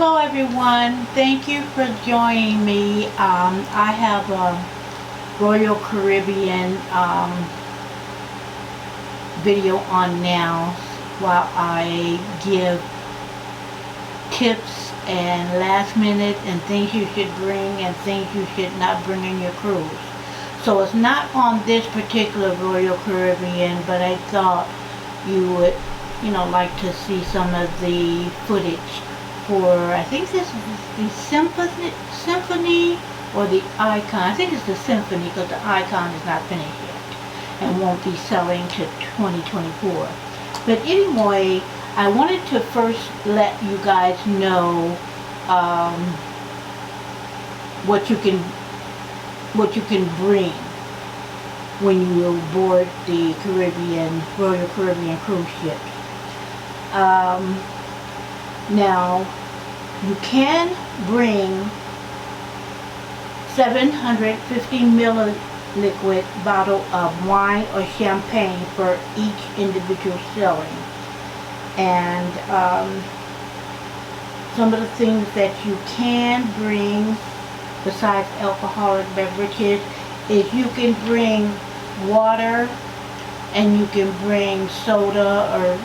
Hello everyone, thank you for joining me. I have a Royal Caribbean video on now while I give tips and last minute and things you should bring and things you should not bring in your cruise. So it's not on this particular Royal Caribbean, but I thought you would like to see some of the footage for, I think this is the Symphony or the Icon. I think it's the Symphony because the Icon is not finished yet and won't be selling to 2024. But anyway, I wanted to first let you guys know what you can bring when you board the Royal Caribbean cruise ships. Now, you can bring 750 milliliter bottle of wine or champagne for each individual selling. And some of the things that you can bring besides alcoholic beverages is you can bring water, and you can bring soda or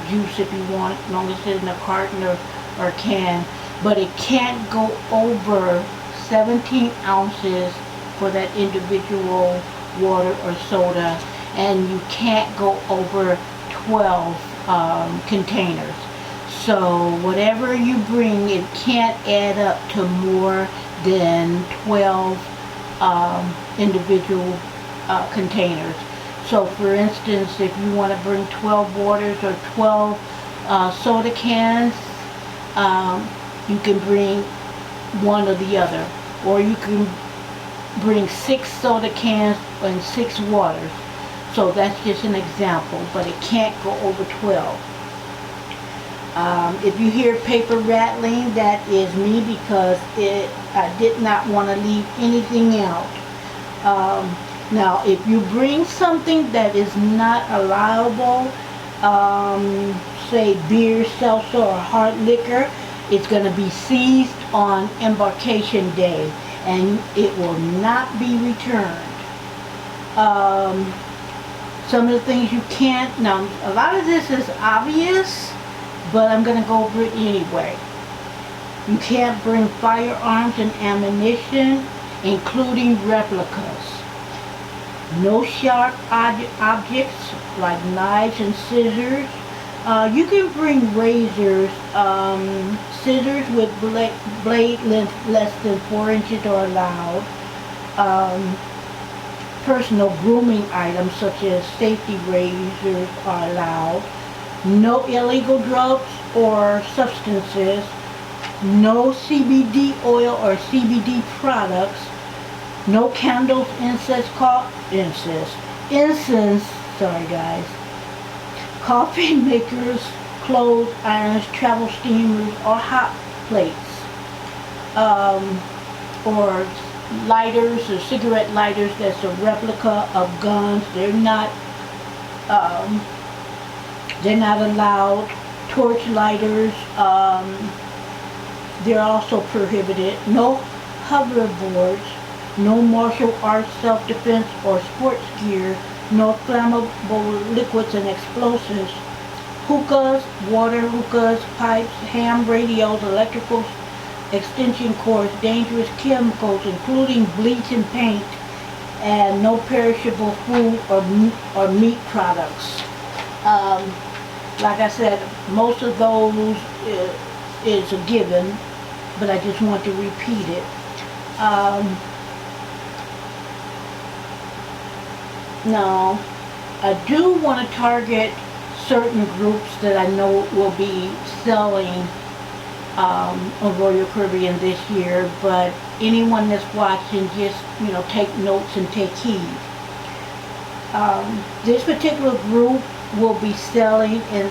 juice if you want, as long as it's in a carton or can, but it can't go over 17 ounces for that individual water or soda, and you can't go over 12 containers. So whatever you bring, it can't add up to more than 12 individual containers. So for instance, if you want to bring 12 waters or 12 soda cans, you can bring one or the other. Or you can bring 6 soda cans and 6 waters. So that's just an example, but it can't go over 12. If you hear paper rattling, that is me because I did not want to leave anything out. Now, if you bring something that is not allowable, say beer, seltzer, or hard liquor, it's going to be seized on embarkation day, and it will not be returned. Some of the things you can't, now a lot of this is obvious, but I'm going to go over it anyway. You can't bring firearms and ammunition, including replicas. No sharp objects like knives and scissors. You can bring razors, scissors with blade length less than 4 inches are allowed. Personal grooming items such as safety razors are allowed. No illegal drugs or substances. No CBD oil or CBD products. No candles, incense, sorry guys, coffee makers, clothes irons, travel steamers, or hot plates, or lighters or cigarette lighters that's a replica of guns. They're not allowed. Torch lighters, they're also prohibited. No hoverboards. No martial arts, self-defense, or sports gear. No flammable liquids and explosives. Hookahs, water hookahs, pipes, ham radios, electrical extension cords, dangerous chemicals, including bleach and paint, and no perishable food or meat products. Like I said, most of those is a given, but I just want to repeat it. Now, I do want to target certain groups that I know will be selling on Royal Caribbean this year, but anyone that's watching, just take notes and take heed. This particular group will be selling in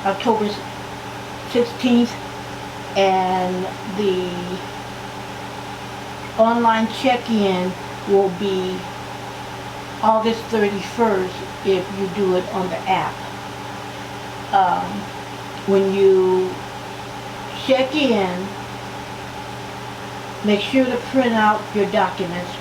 October 16th, and the online check-in will be August 31st if you do it on the app. When you check in, make sure to print out your documents.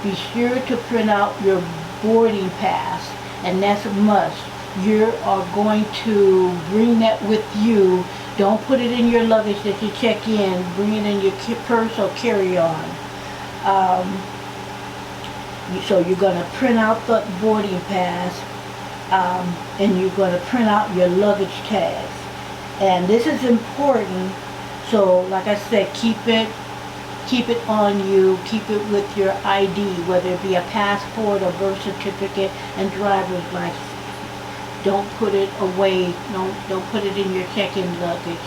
Be sure to print out your boarding pass, and that's a must. You are going to bring that with you. Don't put it in your luggage that you check in. Bring it in your purse or carry-on. So you're going to print out the boarding pass, and you're going to print out your luggage tags. And this is important. So like I said, keep it on you, keep it with your ID, whether it be a passport or birth certificate and driver's license. Don't put it away, don't put it in your check-in luggage.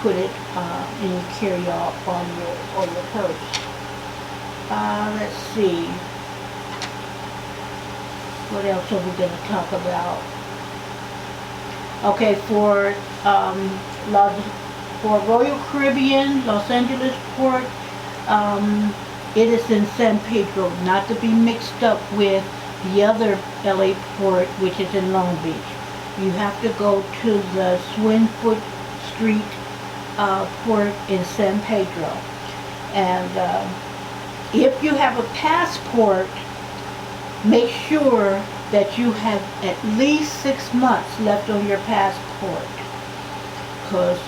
Put it in your carry-on on your purse. Let's see. What else are we going to talk about? Okay, for Royal Caribbean, Los Angeles Port, it is in San Pedro, not to be mixed up with the other LA port, which is in Long Beach. You have to go to the Swinfoot Street port in San Pedro. And if you have a passport, make sure that you have at least 6 months left on your passport. Because,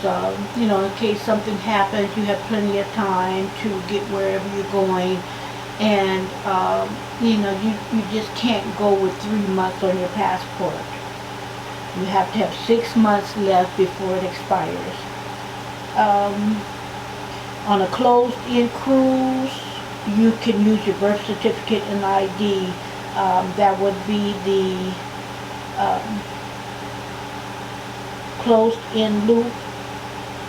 you know, in case something happens, you have plenty of time to get wherever you're going. And, you know, you just can't go with 3 months on your passport. You have to have 6 months left before it expires. On a closed-in cruise, you can use your birth certificate and ID. That would be the closed-in loop,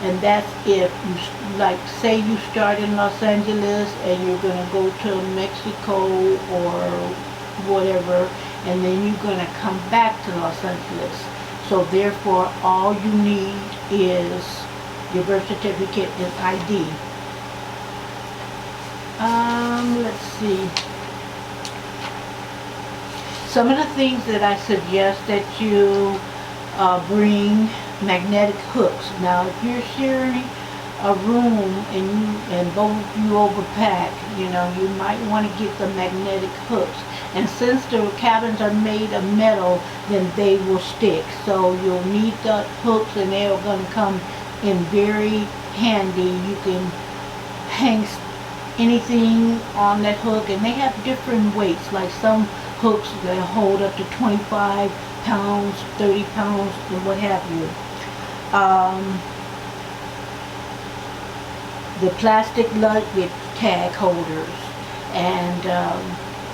and that's if you, like, say you start in Los Angeles and you're going to go to Mexico or whatever, and then you're going to come back to Los Angeles. So therefore, all you need is your birth certificate and ID. Let's see. Some of the things that I suggest that you bring magnetic hooks. Now, if you're sharing a room and both of you overpack, you know, you might want to get the magnetic hooks. And since the cabins are made of metal, then they will stick. So you'll need the hooks, and they are going to come in very handy. You can hang anything on that hook, and they have different weights. Like some hooks that hold up to 25 pounds, 30 pounds, and what have you. The plastic luggage tag holders, and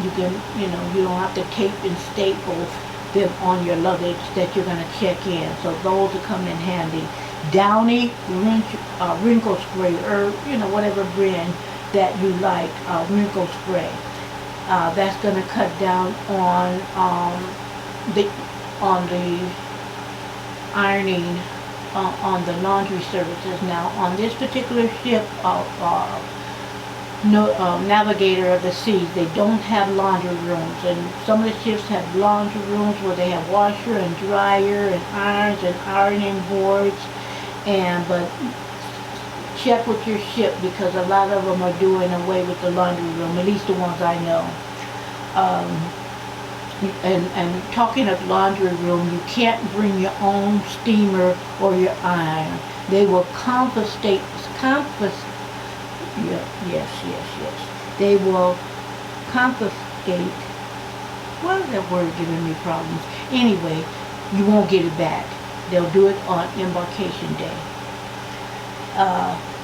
you can, you know, you don't have to tape and staple them on your luggage that you're going to check in. So those will come in handy. Downy wrinkle spray, or you know, whatever brand that you like, wrinkle spray. That's going to cut down on the ironing, on the laundry services. Now, on this particular ship, Navigator of the Seas, they don't have laundry rooms, and some of the ships have laundry rooms where they have washer and dryer and irons and ironing boards. But check with your ship, because a lot of them are doing away with the laundry room, at least the ones I know. And talking of laundry room, you can't bring your own steamer or your iron. They will confiscate. Yes. They will confiscate. What is that word giving me problems? Anyway, you won't get it back. They'll do it on embarkation day.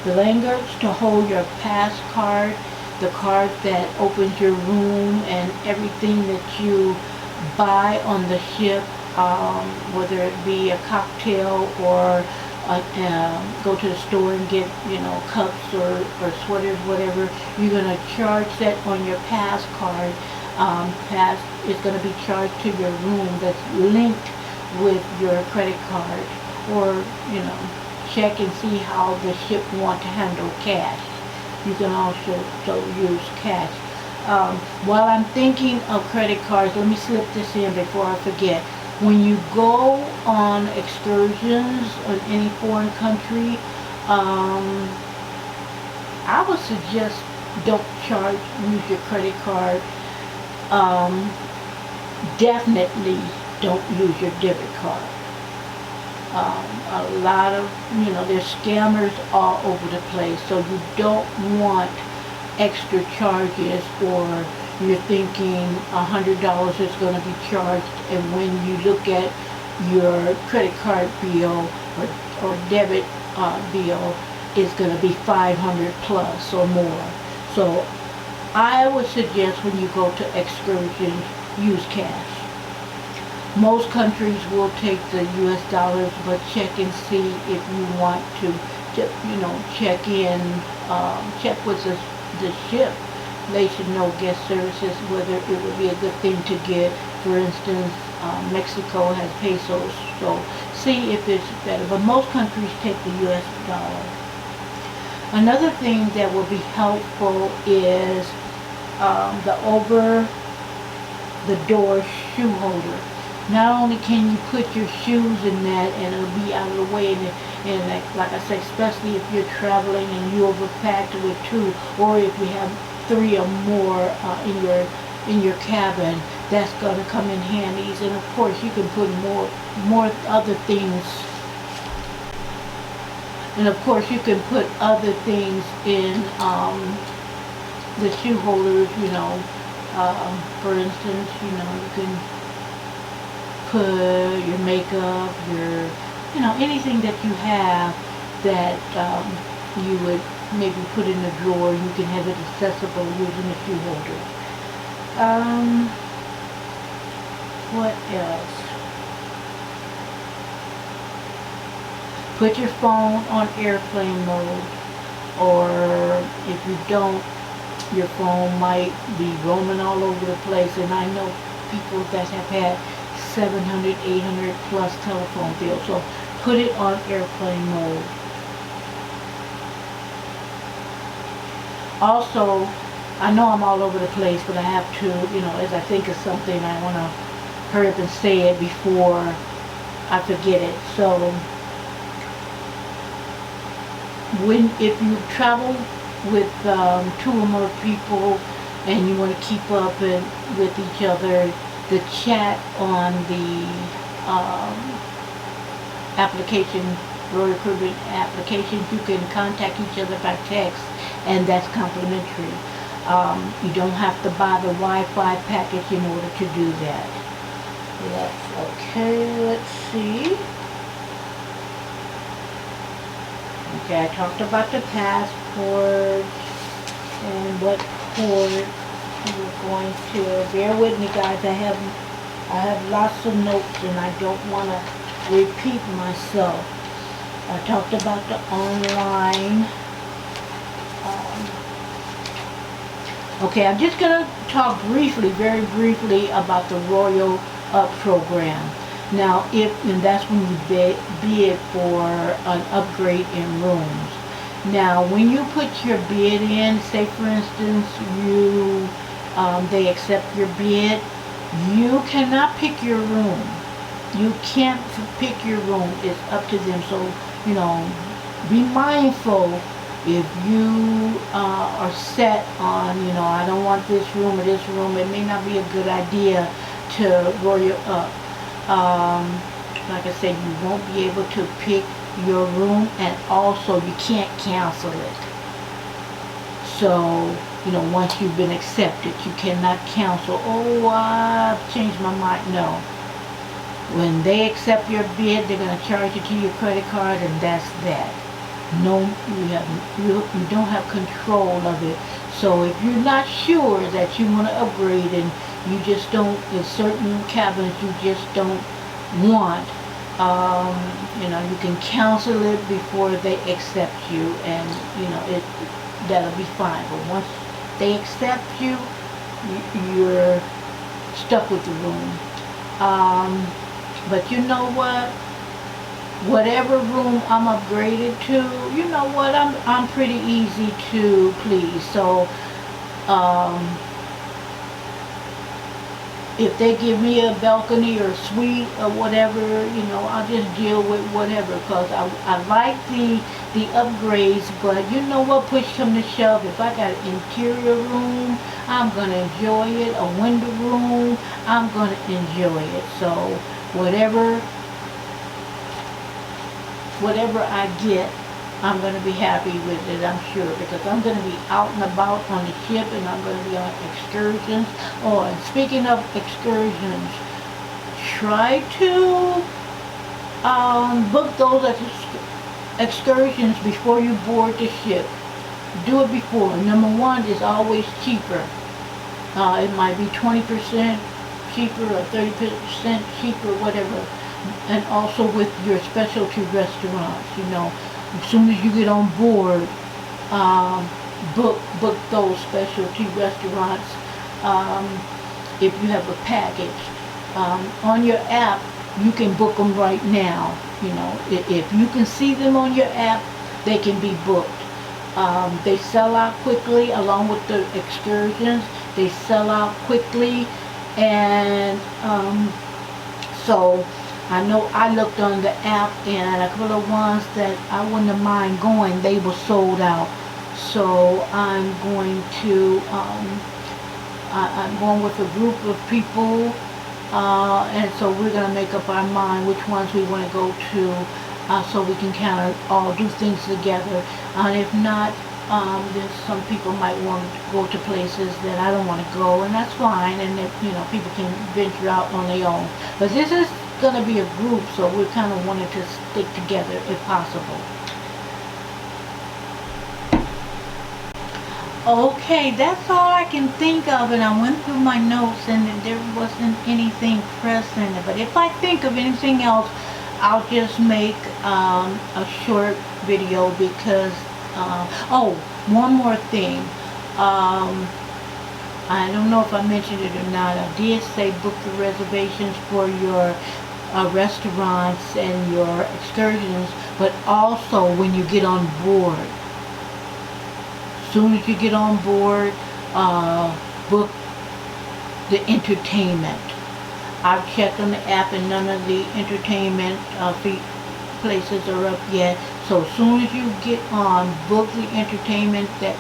The lanyards to hold your pass card, the card that opens your room, and everything that you buy on the ship, whether it be a cocktail or go to the store and get, you know, cups or sweaters, whatever. You're going to charge that on your pass card. Pass is going to be charged to your room that's linked with your credit card, or, you know, check and see how the ship want to handle cash. You can also use cash. While I'm thinking of credit cards, let me slip this in before I forget. When you go on excursions in any foreign country, Um, I would suggest don't use your credit card. Um, Definitely don't use your debit card. A lot of, there's scammers all over the place, so you don't want extra charges, or you're thinking $100 is going to be charged, and when you look at your credit card bill or debit bill, it's going to be 500 plus or more. So I would suggest when you go to excursions, use cash. Most countries will take the US dollars, but check and see if you want to, check with the ship. They should know guest services, whether it would be a good thing to get. For instance, Mexico has pesos, so see if it's better. But most countries take the US dollar. Another thing that will be helpful is the over the door shoe holder. Not only can you put your shoes in that and it'll be out of the way, and like I said, especially if you're traveling and you overpacked with 2, or if you have 3 or more in your cabin, that's going to come in handy. And of course you can put more other things. And of course you can put other things in the shoe holders, for instance, you can put your makeup, anything that you have that you would maybe put in a drawer. You can have it accessible using a shoe holder. What else? Put your phone on airplane mode, or if you don't, your phone might be roaming all over the place. And I know people that have had 700, 800 plus telephone bills. So put it on airplane mode. Also, I know I'm all over the place, but I have to, as I think of something, I want to hurry up and say it before I forget it. So if you travel with 2 or more people and you want to keep up with each other, the chat on the application, Royal Caribbean application, you can contact each other by text, and that's complimentary. You don't have to buy the Wi-Fi package in order to do that. That's okay. Let's see. Okay, I talked about the passport and what port you're going to. Bear with me, guys. I have lots of notes and I don't want to repeat myself. I talked about the online. Okay, I'm just going to talk briefly, very briefly, about the Royal program. Now, and that's when you bid for an upgrade in rooms. Now, when you put your bid in, say for instance, they accept your bid, you cannot pick your room. You can't pick your room. It's up to them. So, be mindful if you are set on, I don't want this room or this room. It may not be a good idea to royal up. Like I said, you won't be able to pick your room, and also you can't cancel it. So, once you've been accepted, you cannot cancel. Oh, I've changed my mind. No. When they accept your bid, they're going to charge it to your credit card, and that's that. No, you don't have control of it. So if you're not sure that you want to upgrade and you just don't, in certain cabins you just don't want, you can cancel it before they accept you, and that'll be fine. But once they accept you, you're stuck with the room. But you know what? Whatever room I'm upgraded to, you know what? I'm pretty easy to please. So if they give me a balcony or suite or whatever, you know, I'll just deal with whatever, because I like the upgrades, but you know what, push come to shove, if I got an interior room, I'm going to enjoy it. A window room, I'm going to enjoy it. So whatever I get, I'm going to be happy with it, I'm sure, because I'm going to be out and about on the ship, and I'm going to be on excursions. Oh, and speaking of excursions, try to book those excursions before you board the ship. Do it before. Number one, is always cheaper. It might be 20% cheaper or 30% cheaper, whatever. And also with your specialty restaurants, you know, as soon as you get on board, book those specialty restaurants. If you have a package on your app, you can book them right now. You know, if you can see them on your app, they can be booked. They sell out quickly, along with the excursions. They sell out quickly, and so I know I looked on the app, and a couple of ones that I wouldn't have mind going, they were sold out. So I'm going to, I'm going with a group of people, and so we're going to make up our mind which ones we want to go to, so we can kind of all do things together. And if not, then some people might want to go to places that I don't want to go, and that's fine. And if, you know, people can venture out on their own. But this is going to be a group, so we kind of wanted to stick together if possible. Okay, that's all I can think of, and I went through my notes, and there wasn't anything pressing. But if I think of anything else, I'll just make a short video, because oh, one more thing. I don't know if I mentioned it or not. I did say book the reservations for your restaurants and your excursions, but also when you get on board. As soon as you get on board, book the entertainment. I've checked on the app, and none of the entertainment places are up yet. So as soon as you get on, book the entertainment that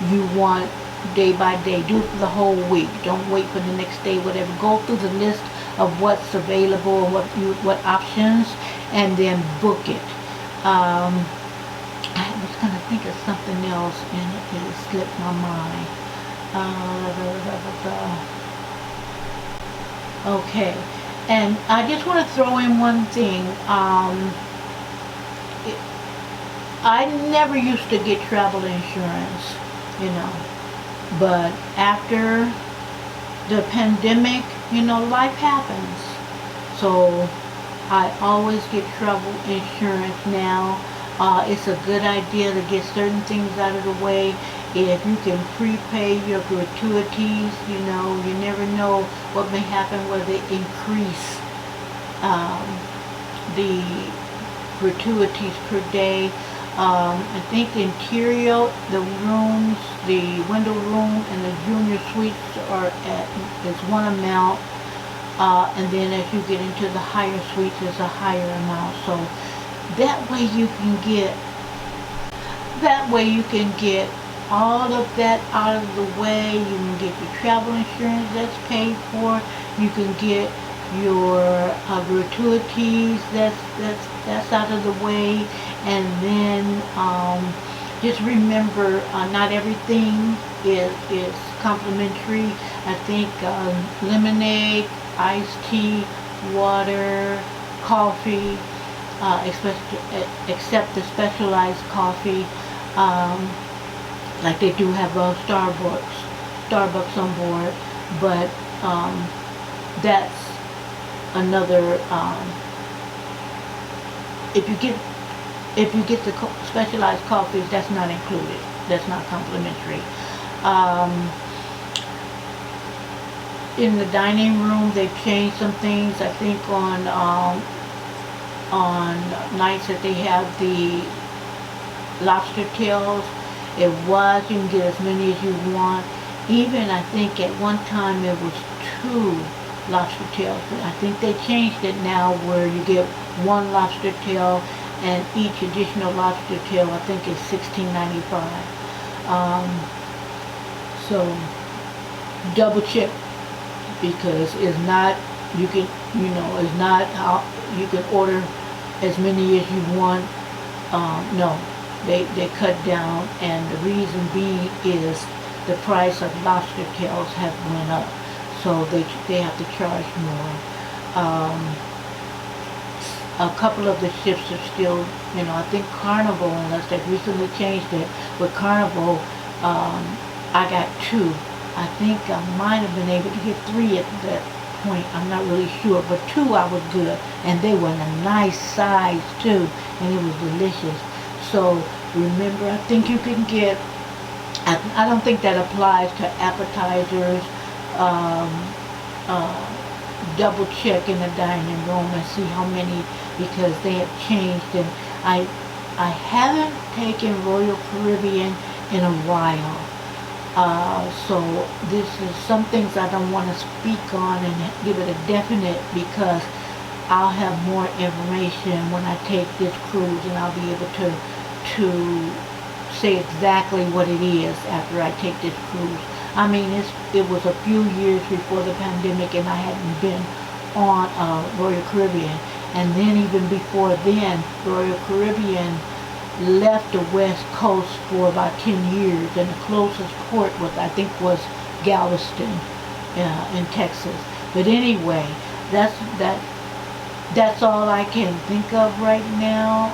you want day by day. Do it for the whole week. Don't wait for the next day, whatever. Go through the list of what's available and what options, and then book it. I was gonna think of something else, and it slipped my mind. Okay, and I just want to throw in one thing. I never used to get travel insurance, you know, but after the pandemic, you know, life happens. So I always get travel insurance now. It's a good idea to get certain things out of the way. If you can prepay your gratuities, you know, you never know what may happen where they increase the gratuities per day. I think the interior, the rooms, the window room, and the junior suites are is one amount, and then as you get into the higher suites, there's a higher amount. So that way you can get all of that out of the way. You can get your travel insurance that's paid for. You can get your gratuities that's out of the way. And then just remember, not everything is complimentary. I think lemonade, iced tea, water, coffee, except the specialized coffee, like they do have Starbucks on board, but that's another. If you get the specialized coffees, that's not included. That's not complimentary. In the dining room, they've changed some things. I think on nights that they have the lobster tails, you can get as many as you want. Even I think at one time it was 2 lobster tails, but I think they changed it now where you get 1 lobster tail, and each additional lobster tail I think is $16.95. So double check, because it's not, you can, it's not how you can order as many as you want. No, they cut down, and the reason being is the price of lobster tails have went up, so they have to charge more. A couple of the ships are still, I think Carnival, unless they've recently changed it, with Carnival, I got 2. I think I might have been able to get 3 at that point. I'm not really sure, but 2 I was good, and they were in a nice size too, and it was delicious. So remember, I think you can get, I don't think that applies to appetizers. Double check in the dining room and see how many, because they have changed, and I haven't taken Royal Caribbean in a while. So this is some things I don't want to speak on and give it a definite, because I'll have more information when I take this cruise, and I'll be able to say exactly what it is after I take this cruise. I mean, it was a few years before the pandemic, and I hadn't been on Royal Caribbean. And then even before then, Royal Caribbean left the West Coast for about 10 years, and the closest port was Galveston in Texas. But anyway, that's all I can think of right now.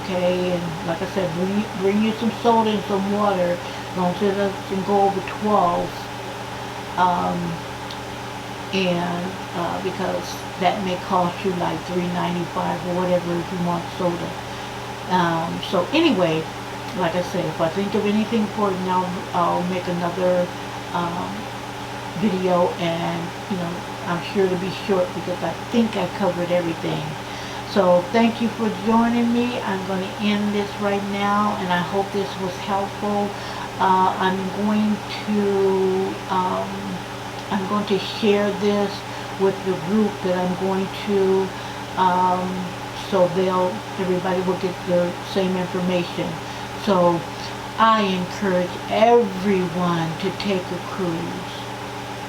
Okay, and like I said, bring you some soda and some water. Don't let us go over 12. Because that may cost you like $3.95 or whatever if you want soda. So anyway, like I said, if I think of anything important, I'll make another video, and I'm sure to be short, because I think I covered everything. So thank you for joining me. I'm going to end this right now, and I hope this was helpful. I'm going to share this with the group that I'm going to, so everybody will get the same information. So I encourage everyone to take a cruise.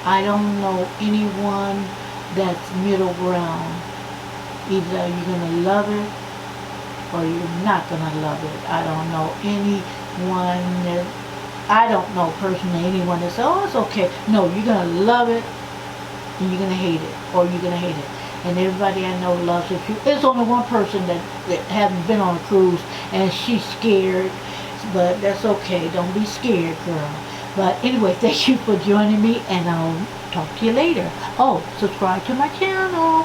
I don't know anyone that's middle ground. Either you're going to love it or you're not going to love it. I don't know anyone I don't know personally anyone that says, oh, it's okay. No, you're going to love it and you're going to hate it, or you're going to hate it. And everybody I know loves it. There's only one person that hasn't been on a cruise, and she's scared, but that's okay. Don't be scared, girl. But anyway, thank you for joining me, and I'll talk to you later. Oh, subscribe to my channel.